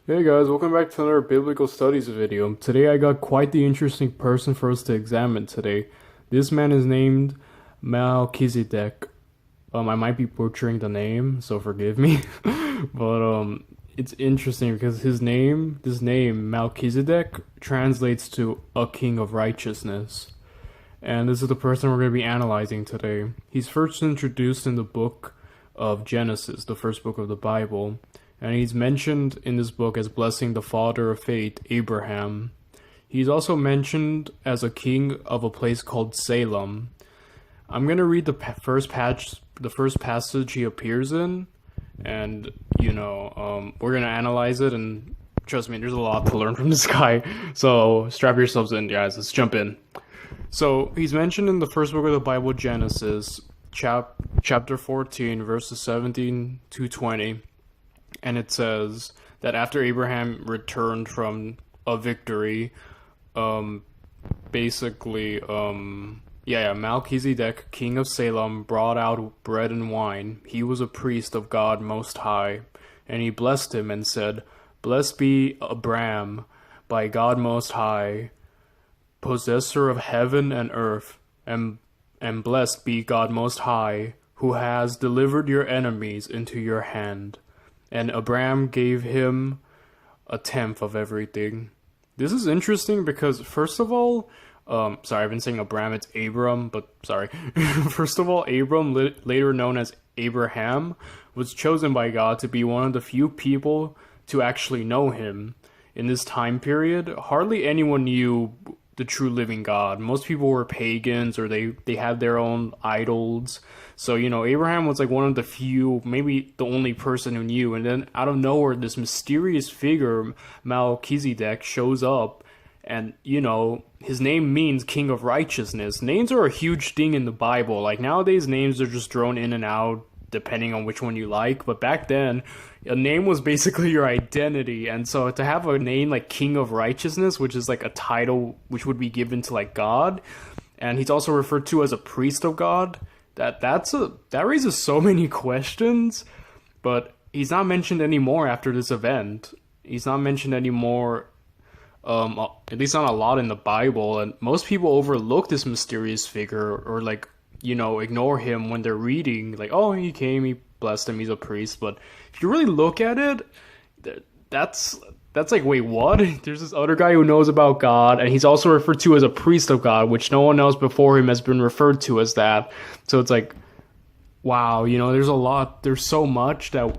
Hey guys, welcome back to another biblical studies video. Today I got quite the interesting person for us to examine today. This man is named Melchizedek. I might be butchering the name, so forgive me. But it's interesting because this name Melchizedek translates to a king of righteousness. And this is the person we're going to be analyzing today. He's first introduced in the book of Genesis, the first book of the Bible, and he's mentioned in this book as blessing the father of faith, Abraham. He's also mentioned as a king of a place called Salem. I'm going to read the first passage he appears in, and we're going to analyze it, and trust me, there's a lot to learn from this guy. So strap yourselves in, guys. Let's jump in. So he's mentioned in the first book of the Bible, Genesis, chapter 14, verses 17 to 20. And it says that after Abraham returned from a victory, Melchizedek, king of Salem, brought out bread and wine. He was a priest of God Most High. And he blessed him and said, "Blessed be Abram by God Most High, possessor of heaven and earth, and blessed be God Most High, who has delivered your enemies into your hand." And Abram gave him a tenth of everything. This is interesting because, first of all, sorry, I've been saying Abram, it's Abram, but sorry. First of all, Abram, later known as Abraham, was chosen by God to be one of the few people to actually know him. In this time period, hardly anyone knew the true living God. Most people were pagans, or they had their own idols. So, Abraham was like one of the few, maybe the only person who knew. And then out of nowhere, this mysterious figure, Melchizedek, shows up. And, his name means king of righteousness. Names are a huge thing in the Bible. Like nowadays, names are just thrown in and out depending on which one you like. But back then, a name was basically your identity. And so to have a name like king of righteousness, which is like a title which would be given to like God, and he's also referred to as a priest of God, that raises so many questions. But he's not mentioned anymore after this event. He's not mentioned anymore, at least not a lot in the Bible, and most people overlook this mysterious figure, or like, ignore him when they're reading, like, oh, he came, he blessed him, he's a priest. But if you really look at it, that's like, wait, what? There's this other guy who knows about God, and he's also referred to as a priest of God, which no one else before him has been referred to as that. So it's like, wow, there's so much that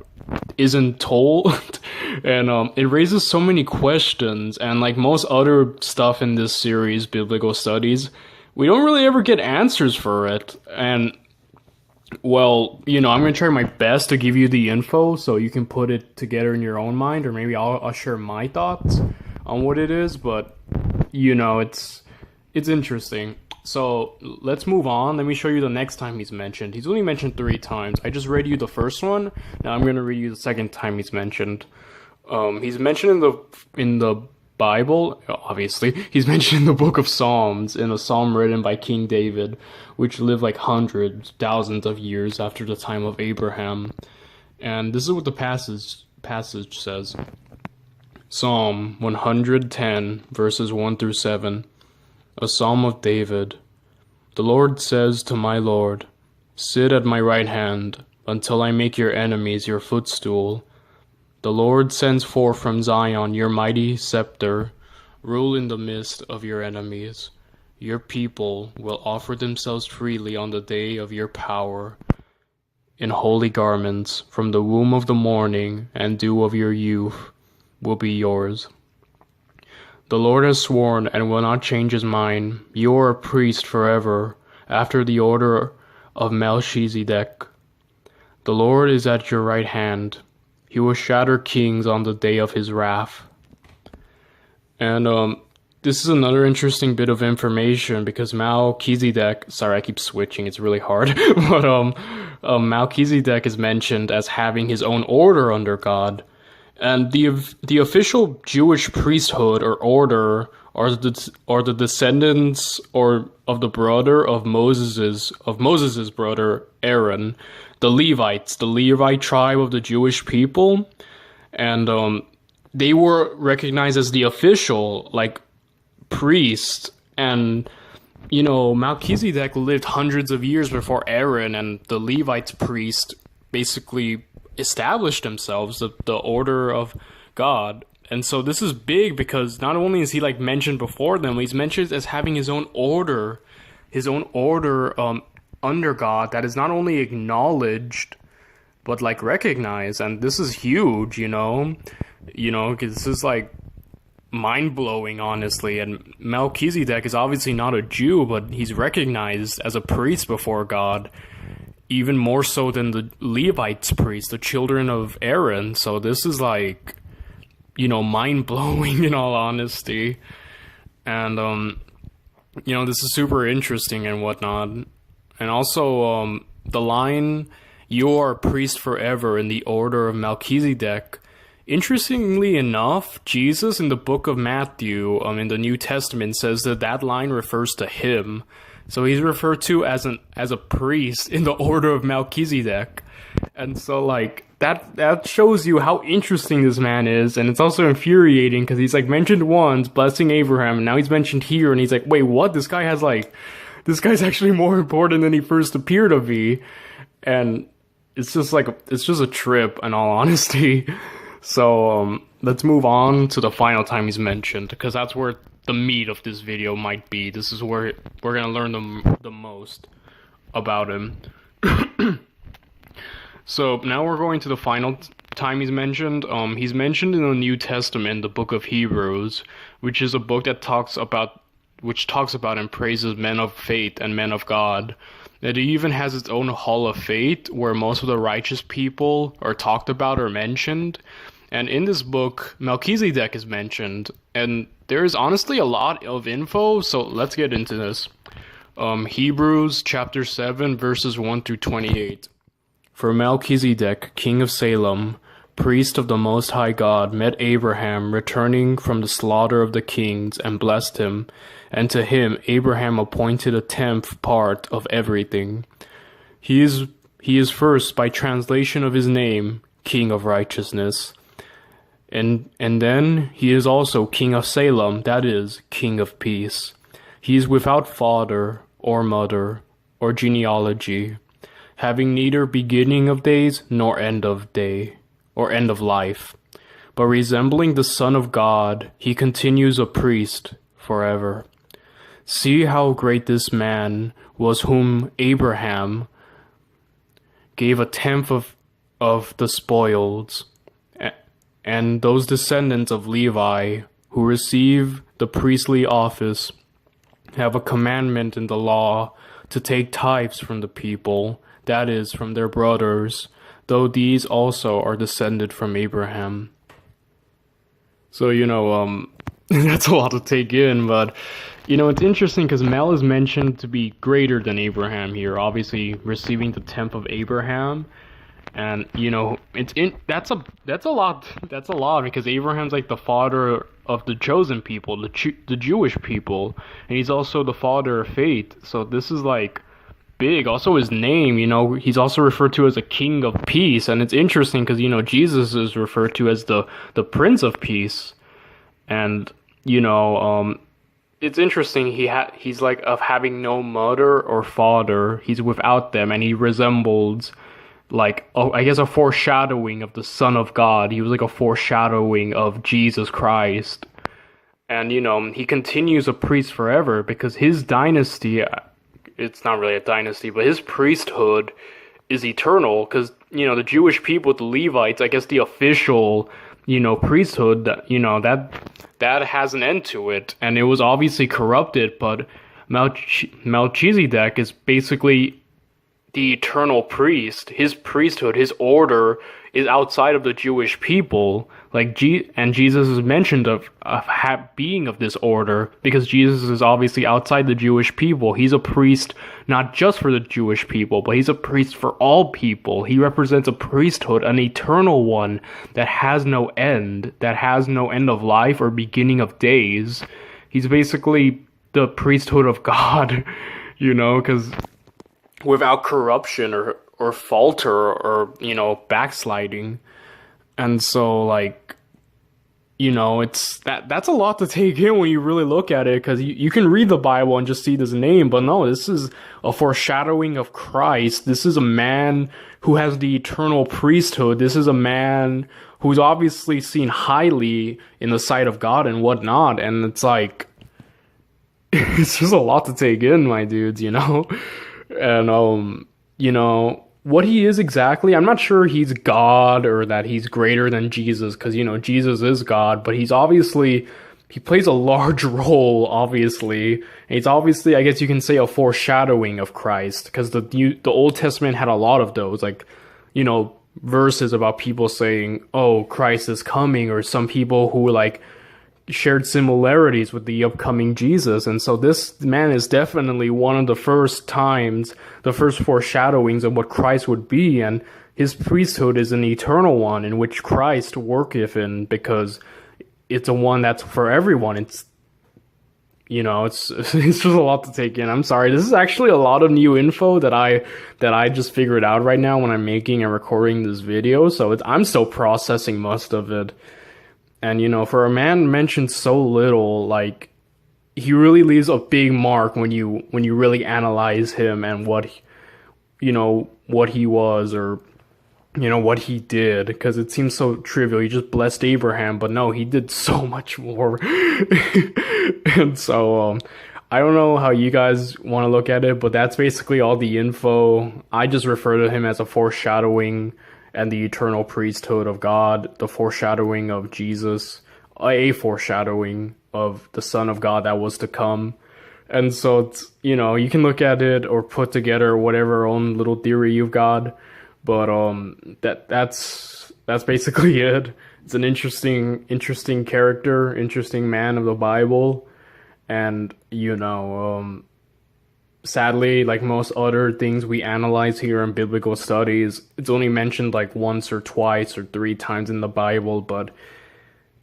isn't told. And it raises so many questions. And like most other stuff in this series, biblical studies, we don't really ever get answers for it. And well, I'm going to try my best to give you the info so you can put it together in your own mind, or maybe I'll share my thoughts on what it is. But it's interesting. So let's move on. Let me show you the next time he's mentioned. He's only mentioned 3 times. I just read you the first one. Now I'm going to read you the second time he's mentioned. He's mentioned in the Bible, obviously. He's mentioned in the book of Psalms, in a psalm written by King David, which lived like hundreds, thousands of years after the time of Abraham. And this is what the passage says. Psalm 110, verses 1 through 7. A psalm of David. The Lord says to my Lord, "Sit at my right hand, until I make your enemies your footstool." The Lord sends forth from Zion your mighty scepter. Rule in the midst of your enemies. Your people will offer themselves freely on the day of your power. In holy garments, from the womb of the morning and dew of your youth will be yours. The Lord has sworn and will not change his mind. You are a priest forever, after the order of Melchizedek. The Lord is at your right hand. He will shatter kings on the day of his wrath. And this is another interesting bit of information, because Melchizedek, sorry, I keep switching, it's really hard, but Melchizedek is mentioned as having his own order under God. And the official Jewish priesthood or order are the descendants of the brother of Moses's brother Aaron, the Levites, the Levite tribe of the Jewish people. And they were recognized as the official, like, priest. And, you know, Melchizedek lived hundreds of years before Aaron, and the Levites priest basically established themselves, the order of God. And so this is big because not only is he like mentioned before them, he's mentioned as having his own order under God that is not only acknowledged but like recognized. And this is huge, because this is like mind-blowing, honestly. And Melchizedek is obviously not a Jew, but he's recognized as a priest before God, even more so than the Levites priests, the children of Aaron. So this is like, mind-blowing in all honesty. And this is super interesting and whatnot. And also the line, "You are a priest forever in the order of Melchizedek." Interestingly enough, Jesus in the book of Matthew, in the New Testament, says that line refers to him. So he's referred to as a priest in the order of Melchizedek. And so like that shows you how interesting this man is. And it's also infuriating because he's like mentioned once, blessing Abraham, and now he's mentioned here, and he's like, wait, what? This guy's actually more important than he first appeared to be. And it's just a trip, in all honesty. So let's move on to the final time he's mentioned, because that's where the meat of this video might be. This is where we're gonna learn the most about him. So now we're going to the final time he's mentioned. He's mentioned in the New Testament, the book of Hebrews, which is a book that talks about and praises men of faith and men of God. It even has its own hall of faith where most of the righteous people are talked about or mentioned. And in this book, Melchizedek is mentioned. And there is honestly a lot of info, so let's get into this. Hebrews chapter 7, verses 1 through 28. For Melchizedek, king of Salem, priest of the Most High God, met Abraham returning from the slaughter of the kings and blessed him. And to him Abraham appointed a 10th part of everything. He is first, by translation of his name, King of Righteousness. And then he is also King of Salem, that is, King of Peace. He is without father or mother or genealogy, having neither beginning of days nor end of day or end of life. But resembling the Son of God, he continues a priest forever. See how great this man was, whom Abraham gave a 10th of the spoils, and those descendants of Levi who receive the priestly office have a commandment in the law to take tithes from the people, that is, from their brothers, though these also are descended from Abraham. So, that's a lot to take in, but, it's interesting because Mel is mentioned to be greater than Abraham here, obviously receiving the 10th of Abraham. And, that's a lot because Abraham's like the father of the chosen people, the Jewish people, and he's also the father of faith. So this is like big. Also his name, he's also referred to as a king of peace. And it's interesting because, Jesus is referred to as the Prince of Peace. And, it's interesting. He's like of having no mother or father. He's without them, and he resembles a foreshadowing of the Son of God. He was like a foreshadowing of Jesus Christ. And, he continues a priest forever because his dynasty, it's not really a dynasty, but his priesthood is eternal because, the Jewish people, the Levites, I guess the official, priesthood, that has an end to it. And it was obviously corrupted, but Melchizedek is basically the eternal priest. His priesthood, his order is outside of the Jewish people. And Jesus is mentioned of being of this order because Jesus is obviously outside the Jewish people. He's a priest not just for the Jewish people, but he's a priest for all people. He represents a priesthood, an eternal one that has no end of life or beginning of days. He's basically the priesthood of God, because without corruption or falter or backsliding. And so it's that's a lot to take in when you really look at it, because you can read the Bible and just see this name, but no, this is a foreshadowing of Christ. This is a man who has the eternal priesthood. This is a man who's obviously seen highly in the sight of God and whatnot, and it's like, it's just a lot to take in, my dudes, and what he is exactly, I'm not sure he's God or that he's greater than Jesus, because Jesus is God, but he plays a large role, obviously, and he's obviously, I guess you can say, a foreshadowing of Christ, because the Old Testament had a lot of those, like, verses about people saying, oh, Christ is coming, or some people who like shared similarities with the upcoming Jesus. And so this man is definitely one of the first foreshadowings of what Christ would be, and his priesthood is an eternal one in which Christ worketh in, because it's a one that's for everyone. It's it's just a lot to take in. I'm sorry, this is actually a lot of new info that I just figured out right now when I'm making and recording this video, so I'm still processing most of it. And for a man mentioned so little, like, he really leaves a big mark when you really analyze him and what he was, or what he did, because it seems so trivial. He just blessed Abraham, but no, he did so much more. And so I don't know how you guys want to look at it, but that's basically all the info. I just refer to him as a foreshadowing and the eternal priesthood of God, the foreshadowing of Jesus, a foreshadowing of the Son of God that was to come. And so it's, you can look at it or put together whatever own little theory you've got, but that's basically it. It's an interesting character, interesting man of the Bible, and sadly, like most other things we analyze here in biblical studies, it's only mentioned like once or twice or three times in the Bible, but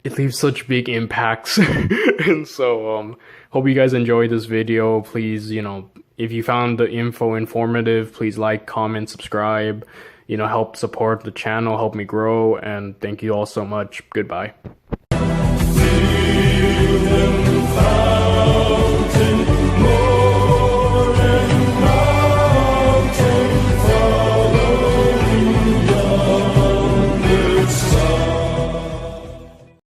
it leaves such big impacts. And so hope you guys enjoyed this video. Please, if you found the info informative, please like, comment, subscribe, help support the channel, help me grow, and thank you all so much. Goodbye.